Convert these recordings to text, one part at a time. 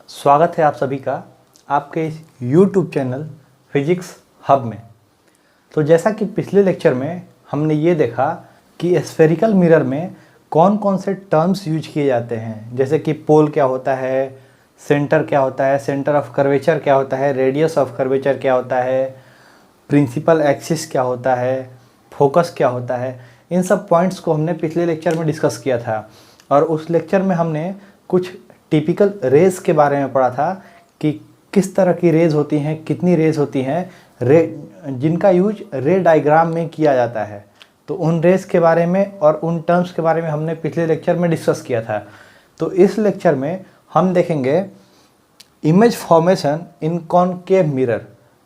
स्वागत है आप सभी का आपके इस YouTube चैनल फिजिक्स हब में। तो जैसा कि पिछले लेक्चर में हमने ये देखा कि स्फेरिकल मिरर में कौन कौन से टर्म्स यूज किए जाते हैं, जैसे कि पोल क्या होता है, सेंटर क्या होता है, सेंटर ऑफ कर्वेचर क्या होता है, रेडियस ऑफ कर्वेचर क्या होता है, प्रिंसिपल एक्सिस क्या होता है, फोकस क्या होता है। इन सब पॉइंट्स को हमने पिछले लेक्चर में डिस्कस किया था और उस लेक्चर में हमने कुछ टिपिकल रेज के बारे में पढ़ा था कि किस तरह की रेज होती हैं, कितनी रेज होती हैं, जिनका यूज रे डायग्राम में किया जाता है। तो उन रेज के बारे में और उन टर्म्स के बारे में हमने पिछले लेक्चर में डिस्कस किया था। तो इस लेक्चर में हम देखेंगे इमेज फॉर्मेशन इन कॉनकेव मिरर।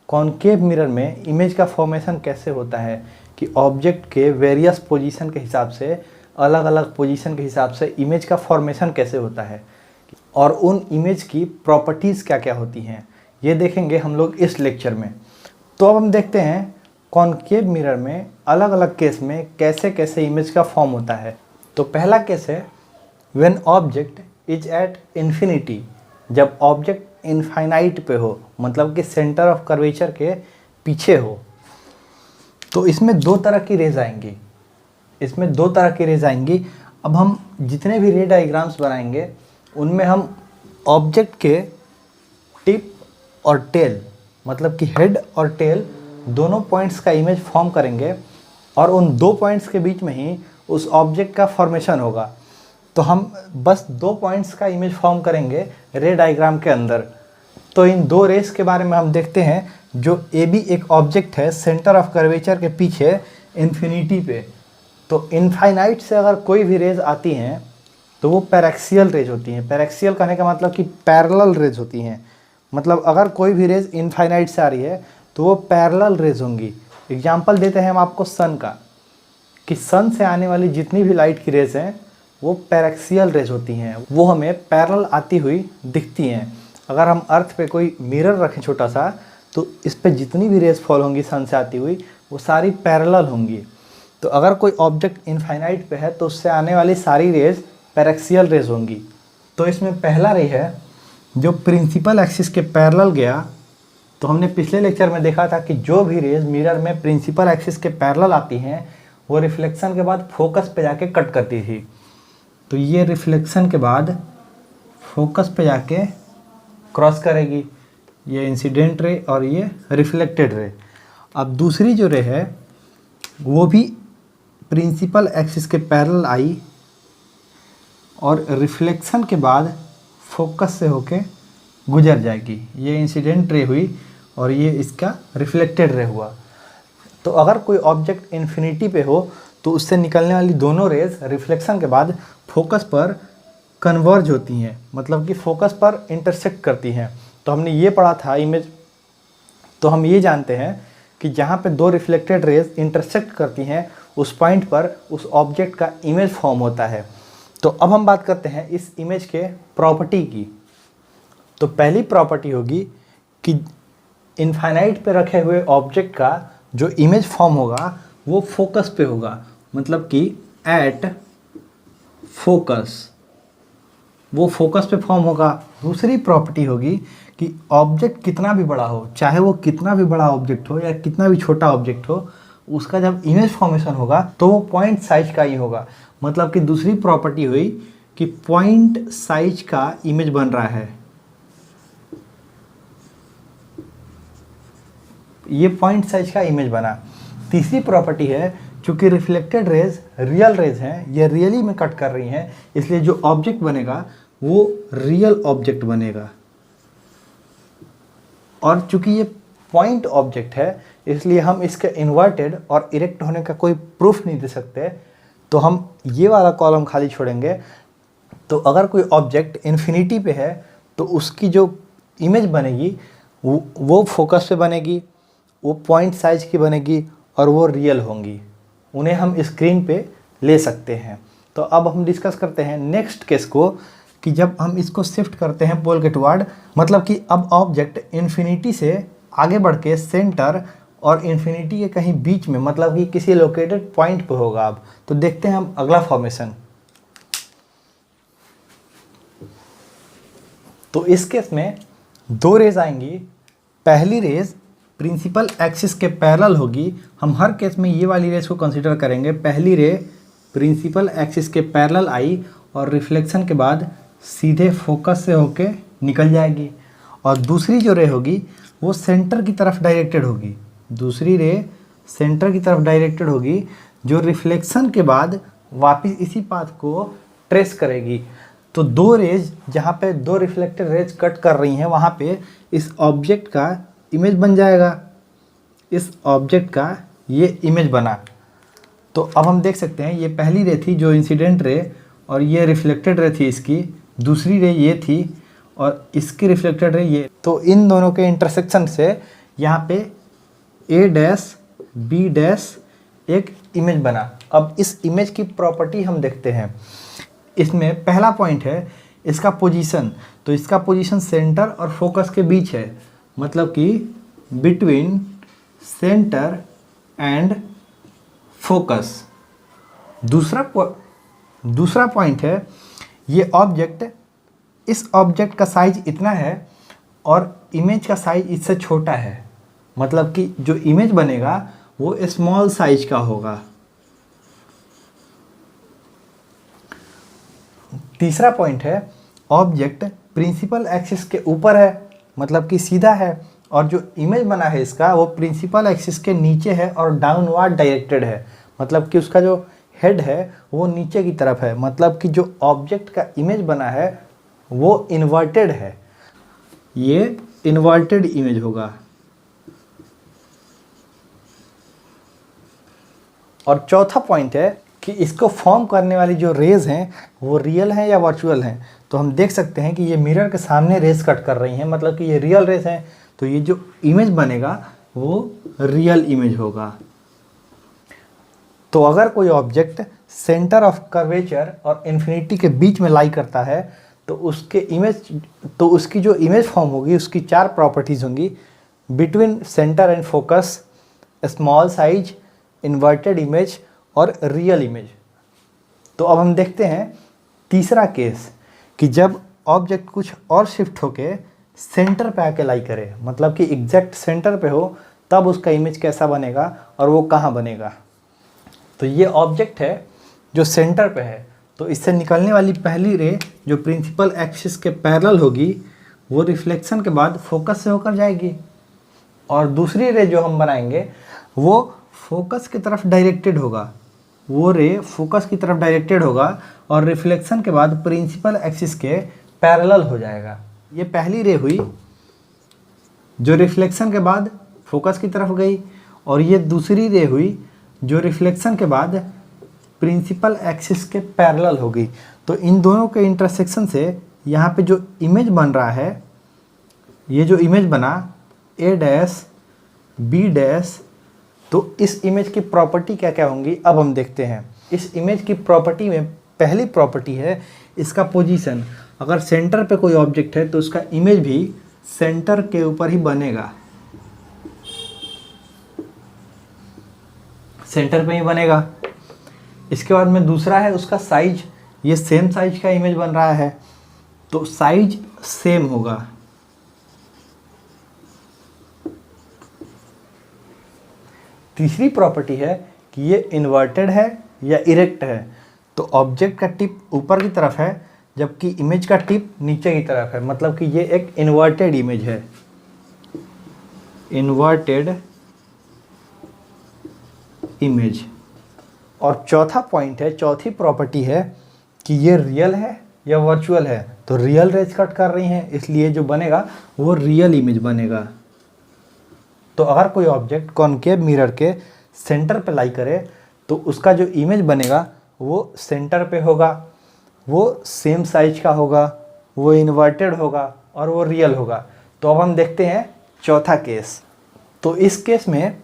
कॉनकेव मिरर में इमेज का फॉर्मेशन कैसे होता है कि ऑब्जेक्ट के वेरियस पोजीशन के हिसाब से, अलग अलग पोजीशन के हिसाब से इमेज का फॉर्मेशन कैसे होता है और उन इमेज की प्रॉपर्टीज़ क्या क्या होती हैं, ये देखेंगे हम लोग इस लेक्चर में। तो अब हम देखते हैं कॉनकेव मिरर में अलग अलग केस में कैसे कैसे इमेज का फॉर्म होता है। तो पहला केस है when object is at infinity, जब ऑब्जेक्ट इनफाइनाइट पे हो, मतलब कि सेंटर ऑफ कर्वेचर के पीछे हो। तो इसमें दो तरह की रेज आएंगी। अब हम जितने भी रे डायग्राम्स बनाएंगे उनमें हम ऑब्जेक्ट के टिप और टेल, मतलब कि हेड और टेल दोनों पॉइंट्स का इमेज फॉर्म करेंगे और उन दो पॉइंट्स के बीच में ही उस ऑब्जेक्ट का फॉर्मेशन होगा। तो हम बस दो पॉइंट्स का इमेज फॉर्म करेंगे रे डायग्राम के अंदर। तो इन दो रेस के बारे में हम देखते हैं। जो ए बी एक ऑब्जेक्ट है सेंटर ऑफ कर्वेचर के पीछे इन्फिनिटी पे, तो इनफाइनाइट से अगर कोई भी रेज आती हैं तो वो पैरेक्सियल रेज होती हैं। पैरेक्सियल कहने का मतलब कि पैरेलल रेज होती हैं। मतलब अगर कोई भी रेज इनफाइनाइट से आ रही है तो वो पैरेलल रेज होंगी। एग्जांपल देते हैं हम आपको सन का, कि सन से आने वाली जितनी भी लाइट की रेज हैं वो पैरेक्सियल रेज होती हैं, वो हमें पैरेलल आती हुई दिखती हैं। अगर हम अर्थ पे कोई मिरर रखें छोटा सा, तो इस पे जितनी भी रेज फॉल होंगी सन से आती हुई वो सारी पैरेलल होंगी। तो अगर कोई ऑब्जेक्ट इनफाइनाइट पे है तो उससे आने वाली सारी रेज पैरेक्सियल रेज होंगी। तो इसमें पहला रे है जो प्रिंसिपल एक्सिस के पैरेलल गया। तो हमने पिछले लेक्चर में देखा था कि जो भी रेज मिरर में प्रिंसिपल एक्सिस के पैरेलल आती हैं वो रिफ्लेक्शन के बाद फोकस पे जाके कट करती थी। तो ये रिफ्लेक्शन के बाद फोकस पे जाके क्रॉस करेगी, ये इंसिडेंट रे और ये रिफ्लेक्टेड रे। अब दूसरी जो रे है वो भी प्रिंसिपल एक्सिस के पैरेलल आई और रिफ्लेक्शन के बाद फोकस से होके गुजर जाएगी। ये इंसिडेंट रे हुई और ये इसका रिफ्लेक्टेड रे हुआ। तो अगर कोई ऑब्जेक्ट इन्फिनिटी पे हो तो उससे निकलने वाली दोनों रेज रिफ्लेक्शन के बाद फोकस पर कन्वर्ज होती हैं, मतलब कि फोकस पर इंटरसेक्ट करती हैं। तो हमने ये पढ़ा था इमेज। तो हम ये जानते हैं कि जहाँ पे दो रिफ्लेक्टेड रेज इंटरसेक्ट करती हैं उस पॉइंट पर उस ऑब्जेक्ट का इमेज फॉर्म होता है। तो अब हम बात करते हैं इस इमेज के प्रॉपर्टी की। तो पहली प्रॉपर्टी होगी कि इनफाइनाइट पे रखे हुए ऑब्जेक्ट का जो इमेज फॉर्म होगा वो फोकस पे होगा, मतलब कि एट फोकस, वो फोकस पे फॉर्म होगा। दूसरी प्रॉपर्टी होगी कि ऑब्जेक्ट कितना भी बड़ा हो, चाहे वो कितना भी बड़ा ऑब्जेक्ट हो या कितना भी छोटा ऑब्जेक्ट हो, उसका जब इमेज फॉर्मेशन होगा तो वो पॉइंट साइज का ही होगा। मतलब कि दूसरी प्रॉपर्टी हुई कि पॉइंट साइज का इमेज बन रहा है। ये पॉइंट साइज का इमेज बना। तीसरी प्रॉपर्टी है चूंकि रिफ्लेक्टेड रेज रियल रेज हैं, ये रियली में कट कर रही हैं, इसलिए जो ऑब्जेक्ट बनेगा वो रियल ऑब्जेक्ट बनेगा। और चूंकि ये पॉइंट ऑब्जेक्ट है इसलिए हम इसके इन्वर्टेड और इरेक्ट होने का कोई प्रूफ नहीं दे सकते। तो हम ये वाला कॉलम खाली छोड़ेंगे। तो अगर कोई ऑब्जेक्ट इन्फिनिटी पे है तो उसकी जो इमेज बनेगी वो फोकस पे बनेगी, वो पॉइंट साइज की बनेगी और वो रियल होंगी। उन्हें हम स्क्रीन पे ले सकते हैं। तो अब हम डिस्कस करते हैं नेक्स्ट केस को, कि जब हम इसको शिफ्ट करते हैं पोल के टुवर्ड, मतलब कि अब ऑब्जेक्ट इन्फिनिटी से आगे बढ़ के सेंटर और इन्फिनिटी के कहीं बीच में, मतलब कि किसी लोकेटेड पॉइंट पे होगा। अब तो देखते हैं हम अगला फॉर्मेशन। तो इस केस में दो रेज आएंगी। पहली रेज प्रिंसिपल एक्सिस के पैरेलल होगी। हम हर केस में ये वाली रेज को कंसीडर करेंगे। पहली रे प्रिंसिपल एक्सिस के पैरेलल आई और रिफ्लेक्शन के बाद सीधे फोकस से होके निकल जाएगी। और दूसरी जो रे होगी वो सेंटर की तरफ डायरेक्टेड होगी। दूसरी रे सेंटर की तरफ डायरेक्टेड होगी जो रिफ्लेक्शन के बाद वापस इसी पाथ को ट्रेस करेगी। तो दो रेज जहाँ पे दो रिफ्लेक्टेड रेज कट कर रही हैं वहाँ पे इस ऑब्जेक्ट का इमेज बन जाएगा। इस ऑब्जेक्ट का ये इमेज बना। तो अब हम देख सकते हैं ये पहली रे थी जो इंसिडेंट रे और ये रिफ्लेक्टेड रे थी इसकी। दूसरी रे ये थी और इसकी रिफ्लेक्टेड रे ये। तो इन दोनों के इंटरसेक्शन से यहाँ पे ए डैश बी डैश एक इमेज बना। अब इस इमेज की प्रॉपर्टी हम देखते हैं। इसमें पहला पॉइंट है इसका पोजीशन। तो इसका पोजीशन सेंटर और फोकस के बीच है, मतलब कि बिटवीन सेंटर एंड फोकस। दूसरा पॉइंट है ये ऑब्जेक्ट, इस ऑब्जेक्ट का साइज इतना है और इमेज का साइज इससे छोटा है, मतलब कि जो इमेज बनेगा वो स्मॉल साइज का होगा। तीसरा पॉइंट है ऑब्जेक्ट प्रिंसिपल एक्सिस के ऊपर है, मतलब कि सीधा है, और जो इमेज बना है इसका वो प्रिंसिपल एक्सिस के नीचे है और डाउनवर्ड डायरेक्टेड है, मतलब कि उसका जो हेड है वो नीचे की तरफ है, मतलब कि जो ऑब्जेक्ट का इमेज बना है वो इन्वर्टेड है। ये इन्वर्टेड इमेज होगा। और चौथा पॉइंट है कि इसको फॉर्म करने वाली जो रेज हैं वो रियल हैं या वर्चुअल हैं। तो हम देख सकते हैं कि ये मिरर के सामने रेज कट कर रही हैं, मतलब कि ये रियल रेज हैं। तो ये जो इमेज बनेगा वो रियल इमेज होगा। तो अगर कोई ऑब्जेक्ट सेंटर ऑफ कर्वेचर और इन्फिनिटी के बीच में लाई करता है तो उसकी जो इमेज फॉर्म होगी उसकी चार प्रॉपर्टीज़ होंगी। Between centre and focus, small size, inverted image और रियल इमेज। तो अब हम देखते हैं तीसरा केस कि जब ऑब्जेक्ट कुछ और शिफ्ट होके सेंटर पे आके लाई करे, मतलब कि एग्जैक्ट सेंटर पे हो, तब उसका इमेज कैसा बनेगा और वो कहाँ बनेगा। तो ये ऑब्जेक्ट है जो सेंटर पे है, तो इससे निकलने वाली पहली रे जो प्रिंसिपल एक्सिस के पैरेलल होगी वो रिफ्लेक्शन के बाद फोकस से होकर जाएगी, और दूसरी रे जो हम बनाएंगे वो फोकस की तरफ डायरेक्टेड होगा। वो रे फोकस की तरफ डायरेक्टेड होगा और रिफ्लेक्शन के बाद प्रिंसिपल एक्सिस के पैरेलल हो जाएगा। ये पहली रे हुई जो रिफ्लेक्शन के बाद फोकस की तरफ गई, और ये दूसरी रे हुई जो रिफ्लेक्शन के बाद प्रिंसिपल एक्सिस के पैरेलल हो गई। तो इन दोनों के इंटरसेक्शन से यहाँ पे जो इमेज बन रहा है, ये जो इमेज बना ए डैश बी डैश, तो इस इमेज की प्रॉपर्टी क्या क्या होंगी अब हम देखते हैं। इस इमेज की प्रॉपर्टी में पहली प्रॉपर्टी है इसका पोजीशन। अगर सेंटर पे कोई ऑब्जेक्ट है तो उसका इमेज भी सेंटर के ऊपर ही बनेगा, सेंटर पे ही बनेगा। इसके बाद में दूसरा है उसका साइज। ये सेम साइज का इमेज बन रहा है तो साइज सेम होगा। तीसरी प्रॉपर्टी है कि ये इन्वर्टेड है या इरेक्ट है। तो ऑब्जेक्ट का टिप ऊपर की तरफ है जबकि इमेज का टिप नीचे की तरफ है, मतलब कि ये एक इन्वर्टेड इमेज है, इन्वर्टेड इमेज। और चौथा पॉइंट है, चौथी प्रॉपर्टी है कि ये रियल है या वर्चुअल है। तो रियल रेज कट कर रही हैं इसलिए जो बनेगा वो रियल इमेज बनेगा। तो अगर कोई ऑब्जेक्ट कॉनकेव मिरर के सेंटर पे लाई करे तो उसका जो इमेज बनेगा वो सेंटर पे होगा, वो सेम साइज का होगा, वो इन्वर्टेड होगा और वो रियल होगा। तो अब हम देखते हैं चौथा केस। तो इस केस में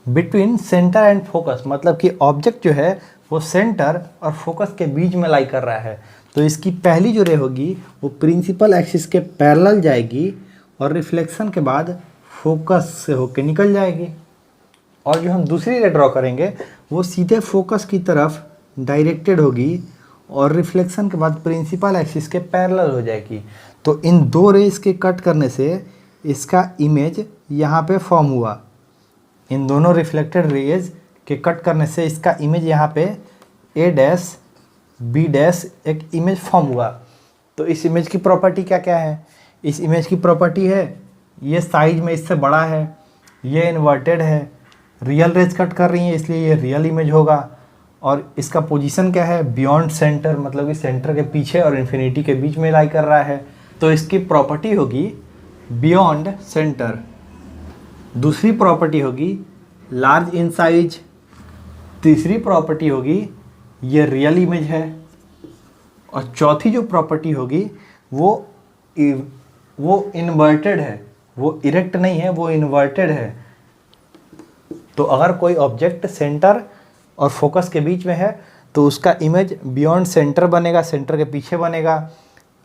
बिटवीन सेंटर एंड फोकस, मतलब कि ऑब्जेक्ट जो है वो सेंटर और फोकस के बीच में लाई कर रहा है। तो इसकी पहली जो रे होगी वो प्रिंसिपल एक्सिस के पैरेलल जाएगी और रिफ्लेक्शन के बाद फोकस से होके निकल जाएगी। और जो हम दूसरी रे ड्रॉ करेंगे वो सीधे फोकस की तरफ डायरेक्टेड होगी और रिफ्लेक्शन के बाद प्रिंसिपल एक्सिस के पैरेलल हो जाएगी। तो इन दो रेज के कट करने से इसका इमेज यहाँ पे फॉर्म हुआ। इन दोनों रिफ्लेक्टेड रेज के कट करने से इसका इमेज यहाँ पे ए डैश बी डैश एक इमेज फॉर्म हुआ। तो इस इमेज की प्रॉपर्टी क्या क्या है? इस इमेज की प्रॉपर्टी है ये साइज में इससे बड़ा है, ये इन्वर्टेड है, रियल रेज कट कर रही है इसलिए ये रियल इमेज होगा। और इसका पोजीशन क्या है? बियॉन्ड सेंटर, मतलब कि सेंटर के पीछे और इन्फिनिटी के बीच में लाई कर रहा है। तो इसकी प्रॉपर्टी होगी बियॉन्ड सेंटर। दूसरी प्रॉपर्टी होगी लार्ज इन साइज। तीसरी प्रॉपर्टी होगी ये रियल इमेज है। और चौथी जो प्रॉपर्टी होगी वो इन्वर्टेड है, वो इरेक्ट नहीं है, वो इन्वर्टेड है। तो अगर कोई ऑब्जेक्ट सेंटर और फोकस के बीच में है तो उसका इमेज बियॉन्ड सेंटर बनेगा, सेंटर के पीछे बनेगा,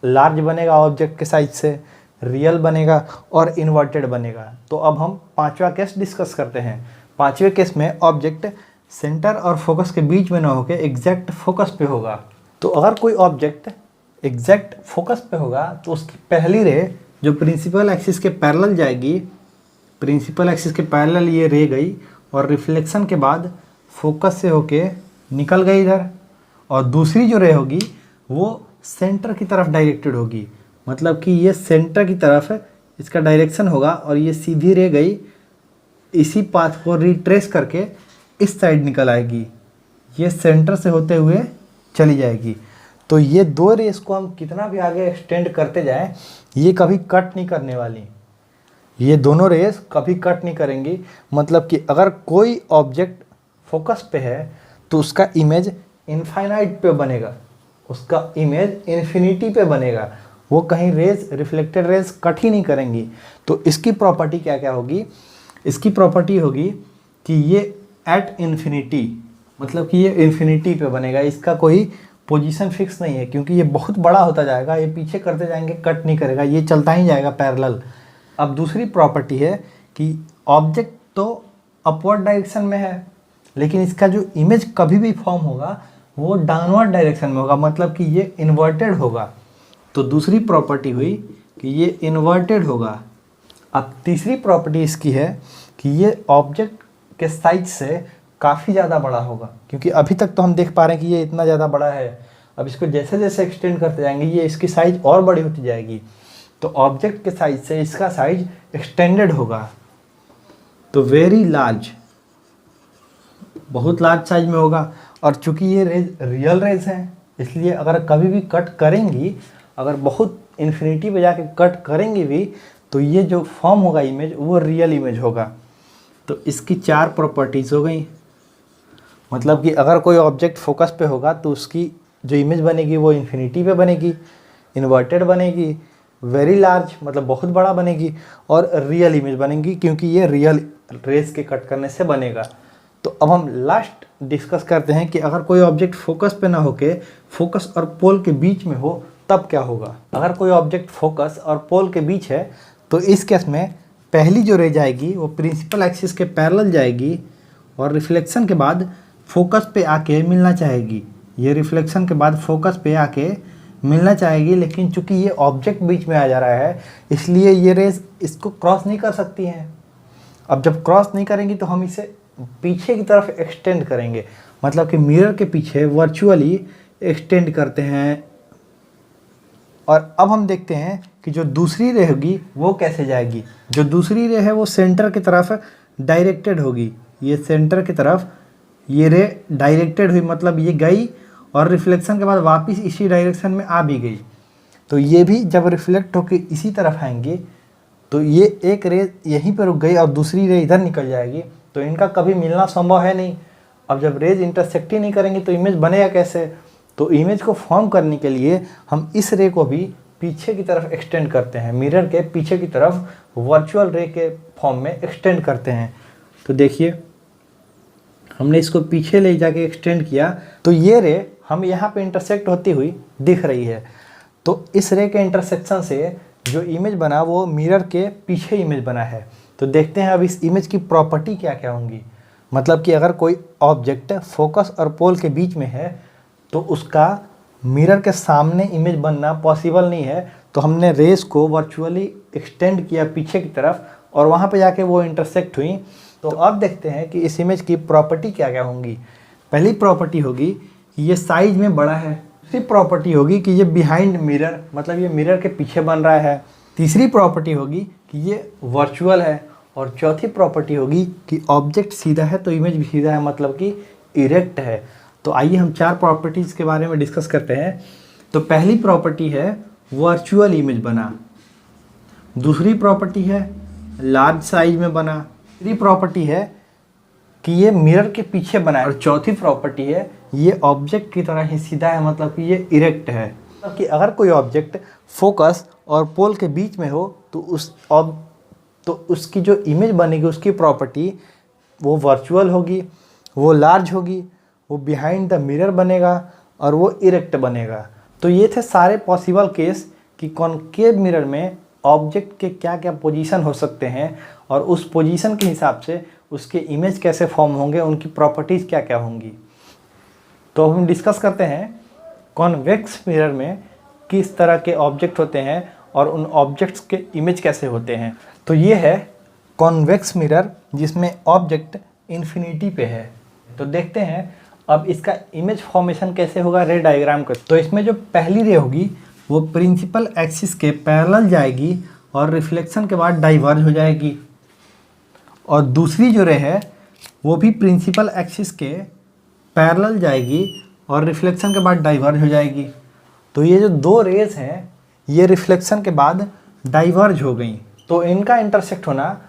लार्ज बनेगा ऑब्जेक्ट के साइज से, रियल बनेगा और इन्वर्टेड बनेगा। तो अब हम पांचवा केस डिस्कस करते हैं। पांचवें केस में ऑब्जेक्ट सेंटर और फोकस के बीच में ना होकर एग्जैक्ट फोकस पे होगा। तो अगर कोई ऑब्जेक्ट एग्जैक्ट फोकस पे होगा तो उसकी पहली रे जो प्रिंसिपल एक्सिस के पैरेलल जाएगी, प्रिंसिपल एक्सिस के पैरेलल ये रे गई और रिफ्लेक्शन के बाद फोकस से होके निकल गई इधर। और दूसरी जो रे होगी वो सेंटर की तरफ डायरेक्टेड होगी, मतलब कि ये सेंटर की तरफ इसका डायरेक्शन होगा और ये सीधी रे गई इसी पाथ को रिट्रेस करके इस साइड निकल आएगी, ये सेंटर से होते हुए चली जाएगी। तो ये दो रेस को हम कितना भी आगे एक्सटेंड करते जाएं ये कभी कट नहीं करने वाली, ये दोनों रेस कभी कट नहीं करेंगी। मतलब कि अगर कोई ऑब्जेक्ट फोकस पे है तो उसका इमेज इनफाइनाइट पे बनेगा, उसका इमेज इन्फिनिटी पे बनेगा, वो कहीं रेज रिफ्लेक्टेड रेज कट ही नहीं करेंगी। तो इसकी प्रॉपर्टी क्या क्या होगी? इसकी प्रॉपर्टी होगी कि ये एट इन्फिनिटी, मतलब कि ये इन्फिनिटी पे बनेगा, इसका कोई पोजीशन फिक्स नहीं है क्योंकि ये बहुत बड़ा होता जाएगा, ये पीछे करते जाएंगे कट नहीं करेगा, ये चलता ही जाएगा पैरेलल। अब दूसरी प्रॉपर्टी है कि ऑब्जेक्ट तो अपवर्ड डायरेक्शन में है लेकिन इसका जो इमेज कभी भी फॉर्म होगा वो डाउनवर्ड डायरेक्शन में होगा, मतलब कि ये इन्वर्टेड होगा। तो दूसरी प्रॉपर्टी हुई कि ये इन्वर्टेड होगा। अब तीसरी प्रॉपर्टी इसकी है कि ये ऑब्जेक्ट के साइज से काफ़ी ज़्यादा बड़ा होगा, क्योंकि अभी तक तो हम देख पा रहे हैं कि ये इतना ज़्यादा बड़ा है। अब इसको जैसे जैसे एक्सटेंड करते जाएंगे ये इसकी साइज और बड़ी होती जाएगी। तो ऑब्जेक्ट के साइज से इसका साइज एक्सटेंडेड होगा, तो वेरी लार्ज, बहुत लार्ज साइज में होगा। और चूंकि ये रेज रियल रेज हैं इसलिए अगर कभी भी कट करेंगी, अगर बहुत इन्फिनिटी पे जाके कट करेंगी भी तो ये जो फॉर्म होगा इमेज वो रियल इमेज होगा। तो इसकी चार प्रॉपर्टीज़ हो गई। मतलब कि अगर कोई ऑब्जेक्ट फोकस पे होगा तो उसकी जो इमेज बनेगी वो इन्फिनिटी पे बनेगी, इन्वर्टेड बनेगी, वेरी लार्ज मतलब बहुत बड़ा बनेगी और रियल इमेज बनेगी क्योंकि ये रियल रेज के कट करने से बनेगा। तो अब हम लास्ट डिस्कस करते हैं कि अगर कोई ऑब्जेक्ट फोकस पे ना होके फोकस और पोल के बीच में हो तब क्या होगा। अगर कोई ऑब्जेक्ट फोकस और पोल के बीच है तो इस केस में पहली जो रे जाएगी वो प्रिंसिपल एक्सिस के पैरेलल जाएगी और रिफ्लेक्शन के बाद फोकस पे आके मिलना चाहेगी। ये रिफ्लेक्शन के बाद फोकस पे आके मिलना चाहेगी, लेकिन चूंकि ये ऑब्जेक्ट बीच में आ जा रहा है इसलिए ये रेज इसको क्रॉस नहीं कर सकती हैं। अब जब क्रॉस नहीं करेंगी तो हम इसे पीछे की तरफ एक्सटेंड करेंगे, मतलब कि मिरर के पीछे वर्चुअली एक्सटेंड करते हैं। और अब हम देखते हैं कि जो दूसरी रे होगी वो कैसे जाएगी। जो दूसरी रे है वो सेंटर की तरफ डायरेक्टेड होगी, ये सेंटर की तरफ ये रे डायरेक्टेड हुई, मतलब ये गई और रिफ्लेक्शन के बाद वापस इसी डायरेक्शन में आ भी गई। तो ये भी जब रिफ्लेक्ट होकर इसी तरफ आएंगी तो ये एक रे यहीं पर रुक गई और दूसरी रे इधर निकल जाएगी, तो इनका कभी मिलना संभव है नहीं। अब जब रेज इंटरसेक्ट ही नहीं करेंगी तो इमेज बनेगा कैसे। तो इमेज को फॉर्म करने के लिए हम इस रे को भी पीछे की तरफ एक्सटेंड करते हैं, मिरर के पीछे की तरफ वर्चुअल रे के फॉर्म में एक्सटेंड करते हैं। तो देखिए हमने इसको पीछे ले जाके एक्सटेंड किया तो ये रे हम यहाँ पे इंटरसेक्ट होती हुई दिख रही है। तो इस रे के इंटरसेक्शन से जो इमेज बना वो मिरर के पीछे इमेज बना है। तो देखते हैं अब इस इमेज की प्रॉपर्टी क्या क्या होंगी। मतलब कि अगर कोई ऑब्जेक्ट फोकस और पोल के बीच में है तो उसका मिरर के सामने इमेज बनना पॉसिबल नहीं है, तो हमने रेस को वर्चुअली एक्सटेंड किया पीछे की तरफ और वहाँ पे जाके वो इंटरसेक्ट हुई। तो अब देखते हैं कि इस इमेज की प्रॉपर्टी क्या क्या होंगी। पहली प्रॉपर्टी होगी कि ये साइज में बड़ा है। दूसरी प्रॉपर्टी होगी कि ये बिहाइंड मिरर, मतलब ये मिरर के पीछे बन रहा है। तीसरी प्रॉपर्टी होगी कि ये वर्चुअल है। और चौथी प्रॉपर्टी होगी कि ऑब्जेक्ट सीधा है तो इमेज भी सीधा है, मतलब कि इरेक्ट है। तो आइए हम 4 प्रॉपर्टीज़ के बारे में डिस्कस करते हैं। तो पहली प्रॉपर्टी है वर्चुअल इमेज बना। दूसरी प्रॉपर्टी है लार्ज साइज में बना। तीसरी प्रॉपर्टी है कि ये मिरर के पीछे बना है। और चौथी प्रॉपर्टी है ये ऑब्जेक्ट की तरह ही सीधा है, मतलब कि ये इरेक्ट है। मतलब कि अगर कोई ऑब्जेक्ट फोकस और पोल के बीच में हो तो उसकी जो इमेज बनेगी, उसकी प्रॉपर्टी वो वर्चुअल होगी, वो लार्ज होगी, वो बिहाइंड द मिरर बनेगा और वो इरेक्ट बनेगा। तो ये थे सारे पॉसिबल केस कि कॉनकेव मिरर में ऑब्जेक्ट के क्या क्या पोजीशन हो सकते हैं और उस पोजीशन के हिसाब से उसके इमेज कैसे फॉर्म होंगे, उनकी प्रॉपर्टीज़ क्या क्या होंगी। तो हम डिस्कस करते हैं कॉन्वेक्स मिरर में किस तरह के ऑब्जेक्ट होते हैं और उन ऑब्जेक्ट्स के इमेज कैसे होते हैं। तो ये है कॉन्वेक्स मिरर जिसमें ऑब्जेक्ट इन्फिनिटी पे है। तो देखते हैं अब इसका इमेज फॉर्मेशन कैसे होगा रे डायग्राम का। तो इसमें जो पहली रे होगी वो प्रिंसिपल एक्सिस के पैरेलल जाएगी और रिफ्लेक्शन के बाद डाइवर्ज हो जाएगी। और दूसरी जो रे है वो भी प्रिंसिपल एक्सिस के पैरेलल जाएगी और रिफ्लेक्शन के बाद डाइवर्ज हो जाएगी। तो ये जो 2 रेज हैं ये रिफ्लेक्शन के बाद डाइवर्ज हो गई, तो इनका इंटरसेक्ट होना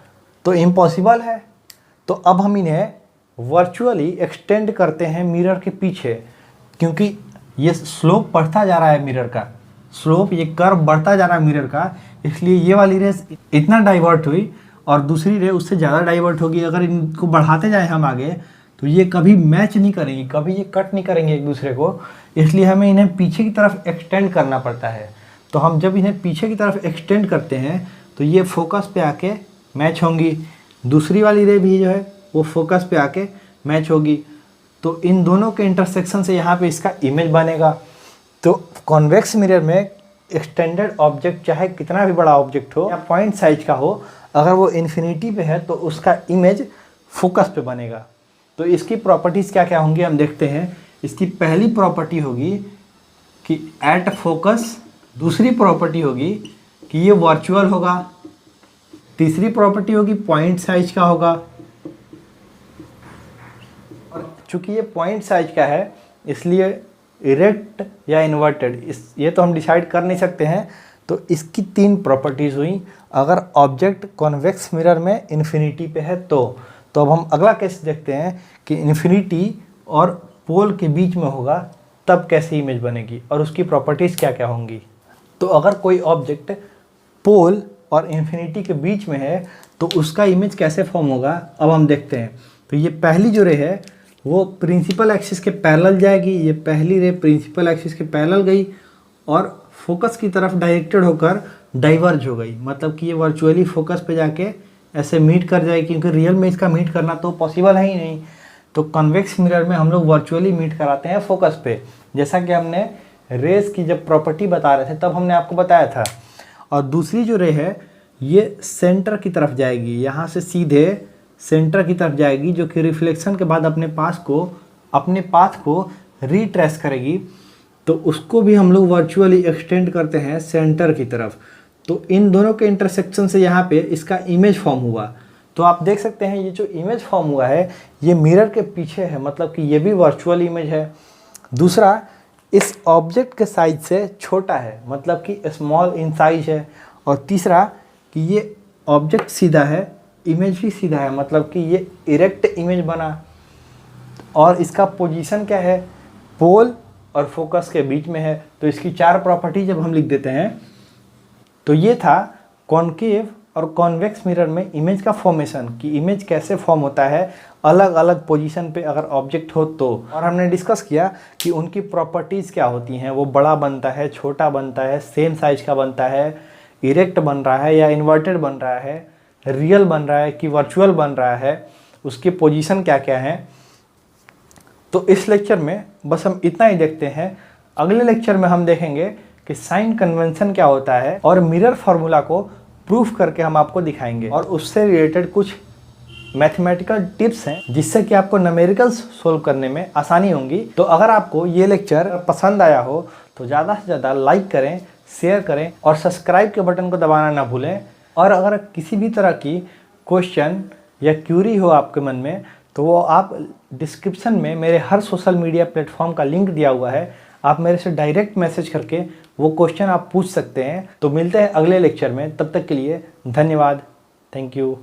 तो इम्पॉसिबल है। तो अब हम इन्हें वर्चुअली एक्सटेंड करते हैं मिरर के पीछे, क्योंकि ये स्लोप बढ़ता जा रहा है मिरर का, स्लोप ये कर्व बढ़ता जा रहा है मिरर का, इसलिए ये वाली रेस इतना डाइवर्ट हुई और दूसरी रे उससे ज़्यादा डाइवर्ट होगी। अगर इनको बढ़ाते जाएं हम आगे तो ये कभी मैच नहीं करेंगी, कभी ये कट नहीं करेंगे एक दूसरे को, इसलिए हमें इन्हें पीछे की तरफ एक्सटेंड करना पड़ता है। तो हम जब इन्हें पीछे की तरफ एक्सटेंड करते हैं तो ये फोकस पे आके मैच होंगी, दूसरी वाली रे भी जो है वो फोकस पे आके मैच होगी। तो इन दोनों के इंटरसेक्शन से यहाँ पे इसका इमेज बनेगा। तो कॉन्वेक्स मिरर में एक्सटेंडेड ऑब्जेक्ट चाहे कितना भी बड़ा ऑब्जेक्ट हो या पॉइंट साइज का हो, अगर वो इन्फिनिटी पे है तो उसका इमेज फोकस पे बनेगा। तो इसकी प्रॉपर्टीज़ क्या क्या होंगी हम देखते हैं। इसकी पहली प्रॉपर्टी होगी कि एट फोकस, दूसरी प्रॉपर्टी होगी कि ये वर्चुअल होगा, तीसरी प्रॉपर्टी होगी पॉइंट साइज का होगा। और चूंकि ये पॉइंट साइज का है इसलिए इरेक्ट या इन्वर्टेड ये तो हम डिसाइड कर नहीं सकते हैं। तो इसकी 3 प्रॉपर्टीज़ हुई अगर ऑब्जेक्ट कॉन्वेक्स मिरर में इन्फिनिटी पे है तो। अब हम अगला केस देखते हैं कि इन्फिनिटी और पोल के बीच में होगा तब कैसी इमेज बनेगी और उसकी प्रॉपर्टीज़ क्या क्या होंगी। तो अगर कोई ऑब्जेक्ट पोल और इन्फिनिटी के बीच में है तो उसका इमेज कैसे फॉर्म होगा अब हम देखते हैं। तो ये पहली जो रे है वो प्रिंसिपल एक्सिस के पैरेलल जाएगी, ये पहली रे प्रिंसिपल एक्सिस के पैरेलल गई और फोकस की तरफ डायरेक्टेड होकर डाइवर्ज हो गई, मतलब कि ये वर्चुअली फोकस पे जाके ऐसे मीट कर जाएगी, क्योंकि रियल में इसका मीट करना तो पॉसिबल है ही नहीं। तो कन्वेक्स मिरर में हम लोग वर्चुअली मीट कराते हैं फोकस पे, जैसा कि हमने रेस की जब प्रॉपर्टी बता रहे थे तब हमने आपको बताया था। और दूसरी जो रे है ये सेंटर की तरफ जाएगी, यहाँ से सीधे सेंटर की तरफ जाएगी, जो कि रिफ्लेक्शन के बाद अपने पाथ को रिट्रेस करेगी। तो उसको भी हम लोग वर्चुअली एक्सटेंड करते हैं सेंटर की तरफ। तो इन दोनों के इंटरसेक्शन से यहाँ पे इसका इमेज फॉर्म हुआ। तो आप देख सकते हैं ये जो इमेज फॉर्म हुआ है ये मिरर के पीछे है, मतलब कि ये भी वर्चुअल इमेज है। दूसरा, इस ऑब्जेक्ट के साइज से छोटा है, मतलब कि स्मॉल इन साइज है। और तीसरा कि ये ऑब्जेक्ट सीधा है, इमेज भी सीधा है, मतलब कि ये इरेक्ट इमेज बना। और इसका पोजीशन क्या है, पोल और फोकस के बीच में है। तो इसकी 4 प्रॉपर्टी जब हम लिख देते हैं तो ये था कॉनकेव और कॉन्वेक्स मिरर में इमेज का फॉर्मेशन, कि इमेज कैसे फॉर्म होता है अलग अलग पोजीशन पे अगर ऑब्जेक्ट हो तो। और हमने डिस्कस किया कि उनकी प्रॉपर्टीज़ क्या होती हैं, वो बड़ा बनता है, छोटा बनता है, सेम साइज का बनता है, इरेक्ट बन रहा है या इन्वर्टेड बन रहा है, रियल बन रहा है कि वर्चुअल बन रहा है, उसकी पोजीशन क्या क्या है। तो इस लेक्चर में बस हम इतना ही देखते हैं। अगले लेक्चर में हम देखेंगे कि साइन कन्वेंशन क्या होता है और मिरर फार्मूला को प्रूफ करके हम आपको दिखाएंगे और उससे रिलेटेड कुछ मैथमेटिकल टिप्स हैं जिससे कि आपको न्यूमेरिकल्स सोल्व करने में आसानी होगी। तो अगर आपको ये लेक्चर पसंद आया हो तो ज़्यादा से ज़्यादा लाइक करें, शेयर करें और सब्सक्राइब के बटन को दबाना ना भूलें। और अगर किसी भी तरह की क्वेश्चन या क्यूरी हो आपके मन में तो वो आप डिस्क्रिप्शन में मेरे हर सोशल मीडिया प्लेटफॉर्म का लिंक दिया हुआ है, आप मेरे से डायरेक्ट मैसेज करके वो क्वेश्चन आप पूछ सकते हैं। तो मिलते हैं अगले लेक्चर में, तब तक के लिए धन्यवाद। Thank you.